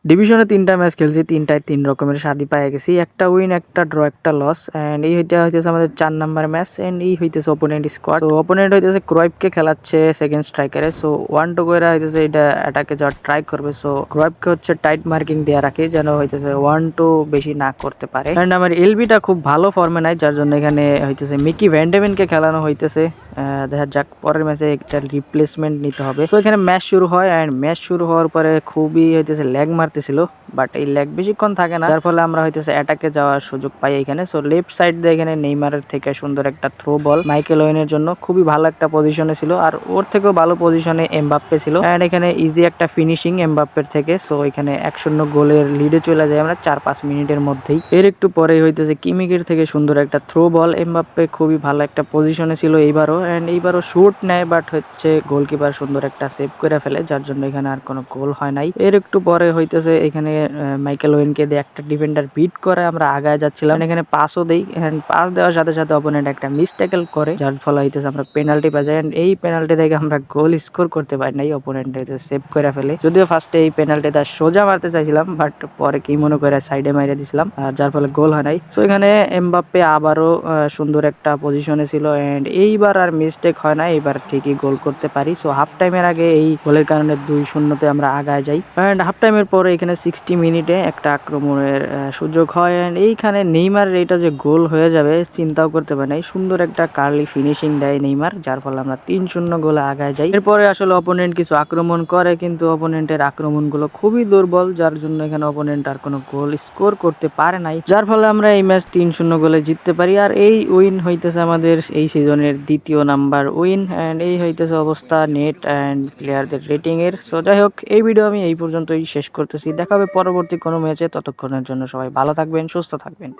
ডিভিশনে ৩টা ম্যাচ খেলছি, ৩টায় ৩ রকমের স্বাদই পাইয়া গেছি। একটা উইন, একটা ড্র, একটা লস। অ্যান্ড এই হইতেছে আমাদের ৪ নাম্বার ম্যাচ। অ্যান্ড এই হইতেছে অপোনেন্ট স্কোয়াড। সো অপোনেন্ট হইতেছে ক্রোয়েফকে খেলাচ্ছে সেকেন্ড স্ট্রাইকারে। সো 1-2 কইরা হইতেছে এটা অ্যাটাকে যাওয়ার ট্রাই করবে। সো ক্রোয়েফকে হচ্ছে টাইট মার্কিং দেয়া রাখে যেন হইতেছে 1-2 বেশি না করতে পারে। অ্যান্ড আমার এলবিটা খুব ভালো ফর্মে নাই, যার জন্য এখানে হইতেছে মিকি ভ্যান্ডেমেনকে খেলানো হইতেছে। দেখা যাক পরের ম্যাচে একটা রিপ্লেসমেন্ট নিতে হবে। সো এখানে ম্যাচ শুরু হয়। অ্যান্ড ম্যাচ শুরু হওয়ার পরে খুবই হইতেছে ল্যাগ মারতেছিল, বাট এই ল্যাগ বেশিক্ষণ থাকে না, যার ফলে আমরা হইতেছে অ্যাটাকে যাওয়ার সুযোগ পাই এখানে। সো লেফট সাইড দিয়ে এখানে নেইমারের থেকে সুন্দর একটা থ্রো বল মাইকেল ওয়েনের জন্য, খুবই ভালো একটা পজিশনে ছিল। আর ওর থেকেও ভালো পজিশনে এমবাপ্পে ছিল। অ্যান্ড এখানে ইজি একটা ফিনিশিং এমবাপ্পের থেকে। সো এখানে 1-0 গোলের লিডে চলে যায় আমরা 4-5 মিনিটের মধ্যেই। এর একটু পরে হইতেছে কিমিকের থেকে সুন্দর একটা থ্রো বল, এমবাপ্পে খুবই ভালো একটা পজিশনে ছিল এইবারও। অ্যান্ড এইবারও শুট নেয়, বাট হচ্ছে গোলকিপার সুন্দর একটা সেভ করে ফেলে, যার জন্য এখানে আর কোনো গোল হয় নাই। এর একটু পরে হইতেছে এখানে মাইকেল ওয়েনকে দিয়ে একটা ডিফেন্ডার বিট করে আমরা আগায় যাচ্ছিলাম। এখানে পাসও দেই। অ্যান্ড পাস দেওয়ার সাথে সাথে অপোনেন্ট একটা মিস ট্যাকল করে, যার ফলে হইতেছে আমরা পেনাল্টি পাই যাই। এই পেনাল্টি থেকে আমরা গোল স্কোর করতে পারি নাই, অপোনেন্ট সেভ করে ফেলে। যদিও ফার্স্টে এই পেনাল্টিটা সোজা মারতে চাইছিলাম, বাট পরে কি মনে করে সাইডে মাইরে দিছিলাম, যার ফলে গোল হয় নাই। সো এখানে এমবাপ্পে আবারও সুন্দর একটা পজিশনে ছিল। অ্যান্ড এইবার আর মিস্টেক হয় না, এইবার ঠিকই গোল করতে পারি। সো হাফ টাইমের আগে এই গোলের কারণে 2-0 আমরা আগায় যাই। অ্যান্ড হাফ টাইমের পরে এখানে 60 মিনিটে একটা আক্রমণের সুযোগ হয়। অ্যান্ড এইখানে নেইমারের এটা যে গোল হয়ে যাবে চিন্তাও করতে পারি নাই। সুন্দর একটা কার্লি ফিনিশিং দেয় নেইমার, যার ফলে আমরা 3-0 গোলে আগায় যাই। এরপরে আসলে অপোনেন্ট কিছু আক্রমণ করে, কিন্তু অপোনেন্টের আক্রমণগুলো খুবই দুর্বল, যার জন্য এখানে অপোনেন্ট আর কোনো গোল স্কোর করতে পারে নাই, যার ফলে আমরা এই ম্যাচ 3-0 গোলে জিততে পারি। আর এই উইন হইতেছে আমাদের এই সিজনের 2য় নাম্বার উইন। অ্যান্ড এই হইতেছে অবস্থা নেট অ্যান্ড প্লেয়ারদের রেটিং এর। সো যাই হোক, এই ভিডিও আমি এই পর্যন্তই শেষ করতেছি। দেখা হবে পরবর্তী কোনো ম্যাচে। ততক্ষণের জন্য সবাই ভালো থাকবেন, সুস্থ থাকবেন।